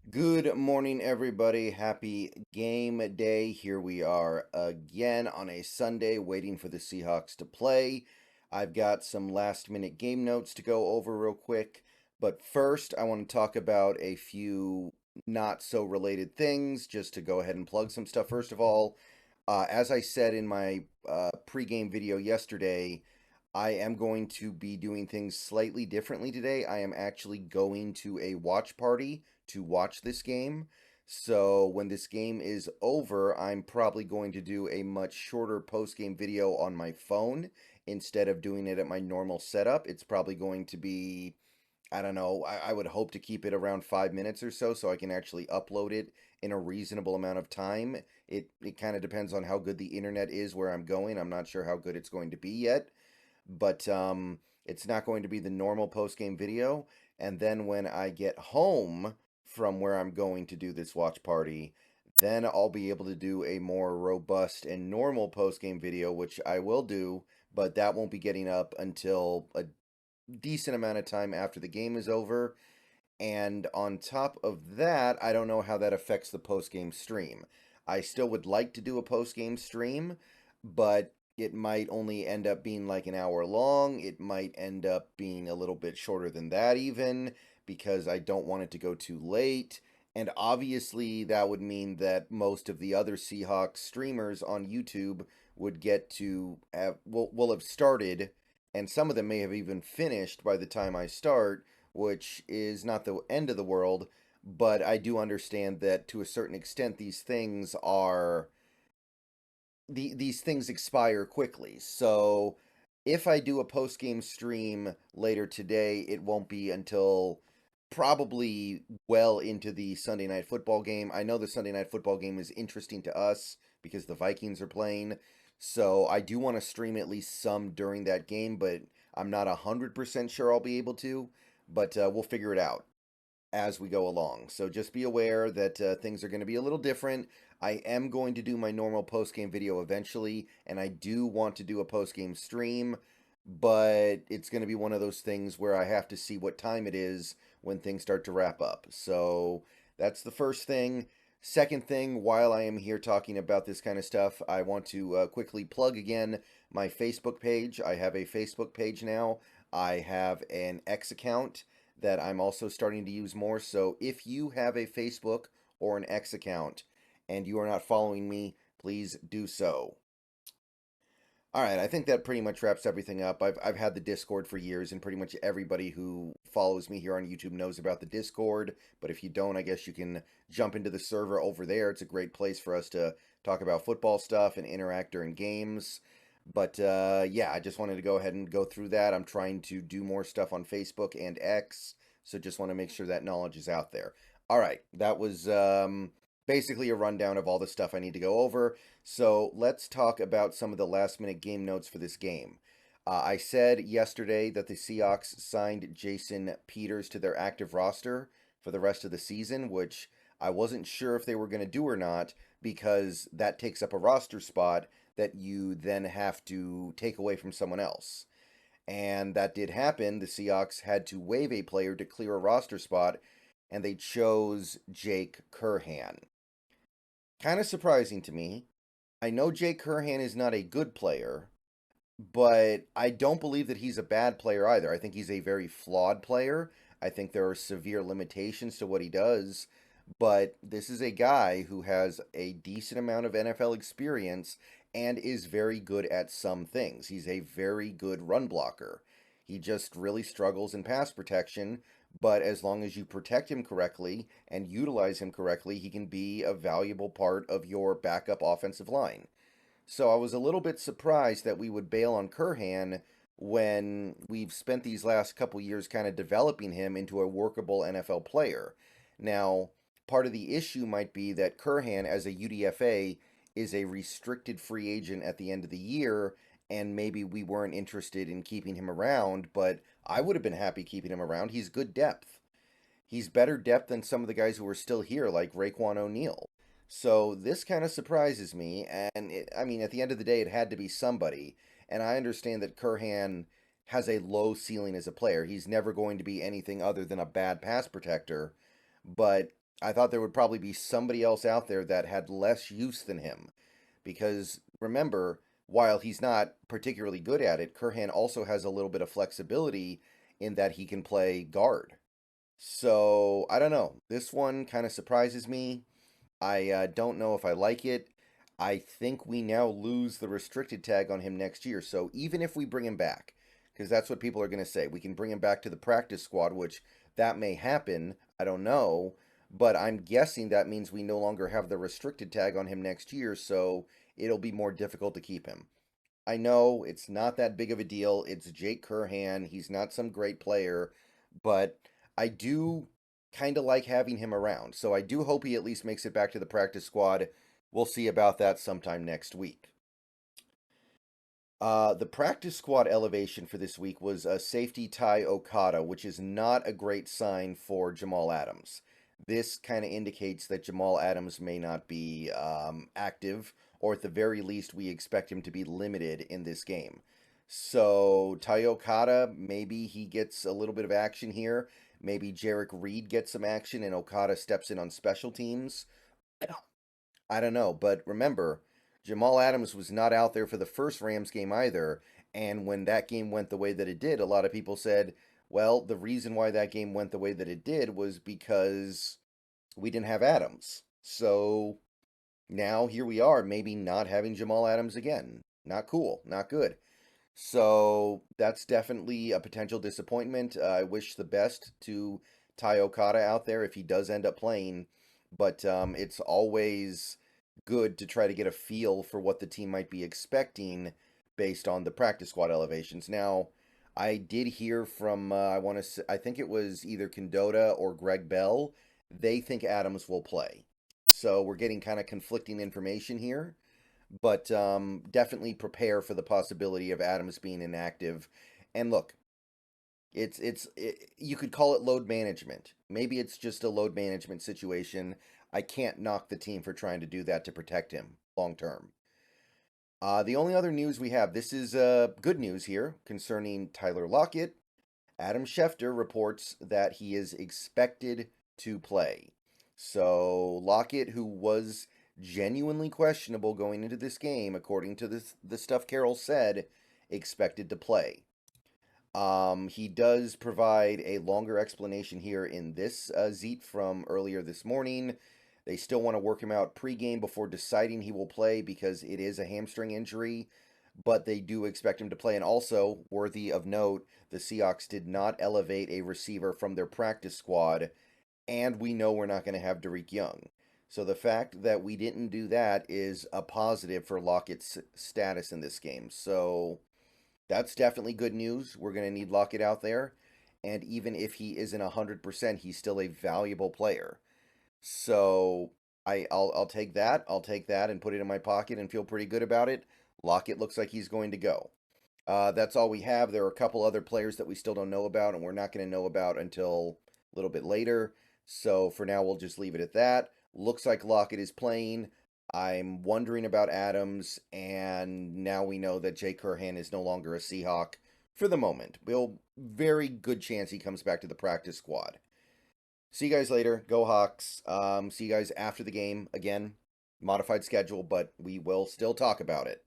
Good morning, everybody. Happy game day. Here we are again on a Sunday waiting for the Seahawks to play. I've got some last minute game notes to go over real quick. But first, I want to talk about a few not so related things just to go ahead and plug some stuff. First of all, as I said in my pregame video yesterday, I am going to be doing things slightly differently today. I am actually going to a watch party to watch this game. So when this game is over, I'm probably going to do a much shorter post-game video on my phone instead of doing it at my normal setup. It's probably going to be, I don't know, I would hope to keep it around 5 minutes or so I can actually upload it in a reasonable amount of time. It kind of depends on how good the internet is where I'm going. I'm not sure how good it's going to be yet, but it's not going to be the normal post-game video. And then when I get home from where I'm going to do this watch party, then I'll be able to do a more robust and normal post-game video, which I will do, but that won't be getting up until a decent amount of time after the game is over. And on top of that, I don't know how that affects the post-game stream. I still would like to do a post-game stream, but it might only end up being like an hour long. It might end up being a little bit shorter than that even, because I don't want it to go too late. And obviously that would mean that most of the other Seahawks streamers on YouTube would get to have will have started, and some of them may have even finished by the time I start, which is not the end of the world, but I do understand that to a certain extent these things expire quickly. So if I do a post game stream later today, it won't be until probably well into the Sunday night football game. I know the Sunday night football game is interesting to us because the Vikings are playing. So I do want to stream at least some during that game, but I'm not 100% sure I'll be able to. But we'll figure it out as we go along. So just be aware that things are going to be a little different. I am going to do my normal post-game video eventually, and I do want to do a post-game stream, but it's going to be one of those things where I have to see what time it is when things start to wrap up. So that's the first thing. Second thing, while I am here talking about this kind of stuff, I want to quickly plug again my Facebook page. I have a Facebook page now. I have an X account that I'm also starting to use more. So if you have a Facebook or an X account and you are not following me, please do so. All right, I think that pretty much wraps everything up. I've had the Discord for years, and pretty much everybody who follows me here on YouTube knows about the Discord. But if you don't, I guess you can jump into the server over there. It's a great place for us to talk about football stuff and interact during games. But yeah, I just wanted to go ahead and go through that. I'm trying to do more stuff on Facebook and X, so just want to make sure that knowledge is out there. All right, that was basically a rundown of all the stuff I need to go over. So let's talk about some of the last minute game notes for this game. I said yesterday that the Seahawks signed Jason Peters to their active roster for the rest of the season, which I wasn't sure if they were going to do or not because that takes up a roster spot that you then have to take away from someone else. And that did happen. The Seahawks had to waive a player to clear a roster spot, and they chose Jake Curhan. Kind of surprising to me. I know Jake Curhan is not a good player, but I don't believe that he's a bad player either. I think he's a very flawed player. I think there are severe limitations to what he does, but this is a guy who has a decent amount of NFL experience and is very good at some things. He's a very good run blocker. He just really struggles in pass protection, but as long as you protect him correctly and utilize him correctly, he can be a valuable part of your backup offensive line. So I was a little bit surprised that we would bail on Curhan when we've spent these last couple years kind of developing him into a workable NFL player. Now, part of the issue might be that Curhan, as a UDFA, is a restricted free agent at the end of the year, and maybe we weren't interested in keeping him around, but I would have been happy keeping him around. He's good depth. He's better depth than some of the guys who are still here, like Raekwon O'Neal. So this kind of surprises me, and I mean, at the end of the day, it had to be somebody. And I understand that Curhan has a low ceiling as a player. He's never going to be anything other than a bad pass protector. But I thought there would probably be somebody else out there that had less use than him. Because remember, while he's not particularly good at it, Curhan also has a little bit of flexibility in that he can play guard. So I don't know. This one kind of surprises me. I don't know if I like it. I think we now lose the restricted tag on him next year. So even if we bring him back, because that's what people are going to say, we can bring him back to the practice squad, which that may happen. I don't know. But I'm guessing that means we no longer have the restricted tag on him next year. So it'll be more difficult to keep him. I know it's not that big of a deal. It's Jake Curhan. He's not some great player, but I do kind of like having him around. So I do hope he at least makes it back to the practice squad. We'll see about that sometime next week. The practice squad elevation for this week was a safety Ty Okada, which is not a great sign for Jamal Adams. This kind of indicates that Jamal Adams may not be active, or at the very least, we expect him to be limited in this game. So, Ty Okada, maybe he gets a little bit of action here. Maybe Jarek Reed gets some action and Okada steps in on special teams. I don't know, but remember, Jamal Adams was not out there for the first Rams game either. And when that game went the way that it did, a lot of people said, well, the reason why that game went the way that it did was because we didn't have Adams. So now here we are, maybe not having Jamal Adams again. Not cool, not good. So that's definitely a potential disappointment. I wish the best to Ty Okada out there if he does end up playing, but it's always good to try to get a feel for what the team might be expecting based on the practice squad elevations. Now, I did hear from I think it was either Condotta or Greg Bell. They think Adams will play. So we're getting kind of conflicting information here, but definitely prepare for the possibility of Adams being inactive. And look, you could call it load management. Maybe it's just a load management situation. I can't knock the team for trying to do that to protect him long term. The only other news we have, this is good news here concerning Tyler Lockett. Adam Schefter reports that he is expected to play. So Lockett, who was genuinely questionable going into this game, according to the stuff Carroll said, expected to play. He does provide a longer explanation here in this Zeet from earlier this morning. They still want to work him out pregame before deciding he will play because it is a hamstring injury, but they do expect him to play. And also, worthy of note, the Seahawks did not elevate a receiver from their practice squad, and we know we're not going to have Derek Young. So the fact that we didn't do that is a positive for Lockett's status in this game. So that's definitely good news. We're going to need Lockett out there. And even if he isn't 100%, he's still a valuable player. So I'll take that. I'll take that and put it in my pocket and feel pretty good about it. Lockett looks like he's going to go. That's all we have. There are a couple other players that we still don't know about, and we're not going to know about until a little bit later. So for now, we'll just leave it at that. Looks like Lockett is playing. I'm wondering about Adams, and now we know that Jay Curhan is no longer a Seahawk for the moment. Very good chance he comes back to the practice squad. See you guys later. Go Hawks. See you guys after the game. Again, modified schedule, but we will still talk about it.